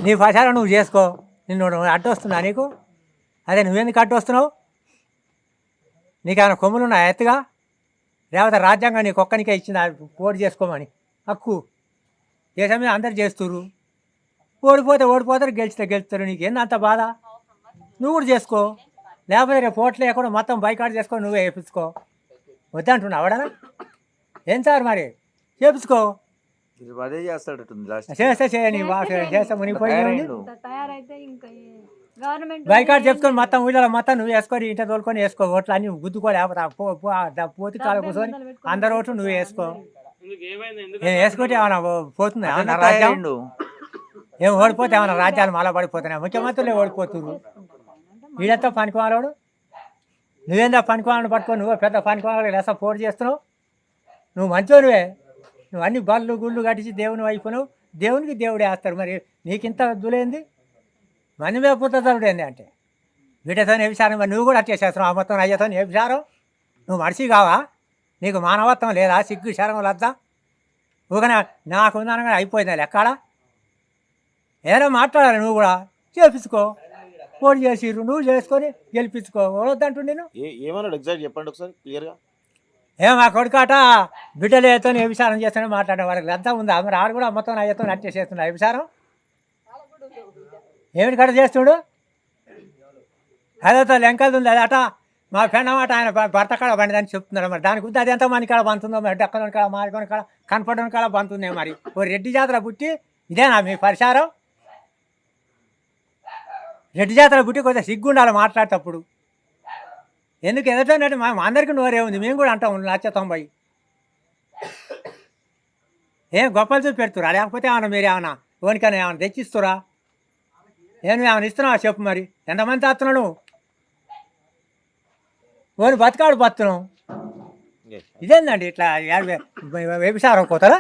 నీ ప్రచారం నువ్వు చేసుకో. నిన్ను అడ్డు వస్తున్నా నీకు? అదే నువ్వెందుకు అడ్డు వస్తున్నావు? నీకేమైనా కొమ్ములు ఉన్నా ఎత్తుగా? లేకపోతే రాజ్యాంగం నీకు ఒక్కనికే ఇచ్చింది ఓటు చేసుకోమని హక్కు? దేశం మీద అందరు చేస్తున్నారు. ఓడిపోతే ఓడిపోతారు, గెలిచితే గెలుస్తారు. నీకు అంత బాధ? నువ్వు కూడా చేసుకో. లేకపోతే రేపు ఓట్లు లేకుండా మొత్తం బైకాట్ చేసుకో, నువ్వే వేయించుకో. వద్దంటున్నావు అవడనా? ఏం సార్ మరి చేపించుకో. అదే చేస్తే చేయని చేస్తే మునిగిపోయి బైకాట్ చెప్పుకొని మొత్తం ఊళ్ళో మొత్తం నువ్వు వేసుకొని ఇంట తోలుకొని వేసుకో. ఓట్లు అన్నీ గుద్దుకో. లేకపోతే పోతి కాలు కూర్చొని అందరు ఓట్లు నువ్వు వేసుకో. వేసుకుంటే ఏమన్నా పోతుంది? ఏమన్నా రాజ్యం ఏం ఓడిపోతే ఏమన్నా రాజ్యాలు మళ్ళా పడిపోతున్నాయి? ముఖ్యమంత్రులే ఓడిపోతున్నారు. వీడంతా పనికిమాలోడు. నువ్వేందా పనికిమాలను పట్టుకొని నువ్వు పెద్ద పనికిమాలు లేసా పోటీ చేస్తున్నావు? నువ్వు మంచోనివే. నువ్వు అన్ని బళ్ళు గుళ్ళు కట్టించి దేవుని అయిపోయినావు. దేవునికి దేవుడే వేస్తారు. మరి నీకింత దులేంది? మనమే పుట్టదలుడేంది అంటే వీటితో వ్యభిచారం. మరి నువ్వు కూడా అట్టే చేస్తున్నావు. ఆ మొత్తం అయ్యతో వ్యభిచారం. నువ్వు మనిషి కావా? నీకు మానవత్వం లేదా? సిగ్గు శరం లద్దా? ఊగన నాకు ఉందనగా అయిపోయిందా ఎక్కడ? ఏదో మాట్లాడాలి. నువ్వు కూడా చేపించుకో. పోటీ చేసిర్రు, నువ్వు చేసుకొని గెలిపించుకో. వద్దంటు నేను ఏమన్నాడు ఎగ్జాక్ట్ చెప్పండి ఒకసారి క్లియర్గా. మా కొడుకాట బిడ్డలు ఏతో వ్యభిచారం చేస్తూనే మాట్లాడే వాళ్ళకి లద్దా ఉందా? మరి ఆడు కూడా మొత్తం అయ్యతో నట్టే చేస్తున్నా వ్యభిచారం. ఏమిటి కట్ట చేస్తుడు? అదేతో లెంకలు ఉంది. అది అట మా ఫ్రెండ్ అన్నమాట, ఆయన భర్త కాడ బండిదని చెప్తున్నాడు. మరి దానికి ఉంది అది ఎంత మంది కాడ బంతుందో, మరి డక్కని కాడ మారికొని కాడ కనపడని కాడ బంతుంది. మరి ఓ రెడ్డి జాతర పుట్టి ఇదేనా మీ పరిచారం? రెడ్డి జాతర పుట్టి కొంచెం సిగ్గు ఉండాలి మాట్లాడేటప్పుడు. ఎందుకు ఎదుటంటే మా అందరికీ నోరే ఉంది. మేము కూడా అంటాం 1,90,000. ఏం గొప్పలు చూపి పెడుతురా? లేకపోతే ఏమన్నా మీరు ఏమన్నా ఓనికైనా ఏమన్నా తెచ్చిస్తురా? ఏమైనా ఇస్తున్నావా చెప్పు. మరి ఎంతమంది తాస్తున్నావు నువ్వు? ఓని బతకాడు బతున్నావు. ఇదేందండి ఇట్లా వ్యభిచారం కోతరా?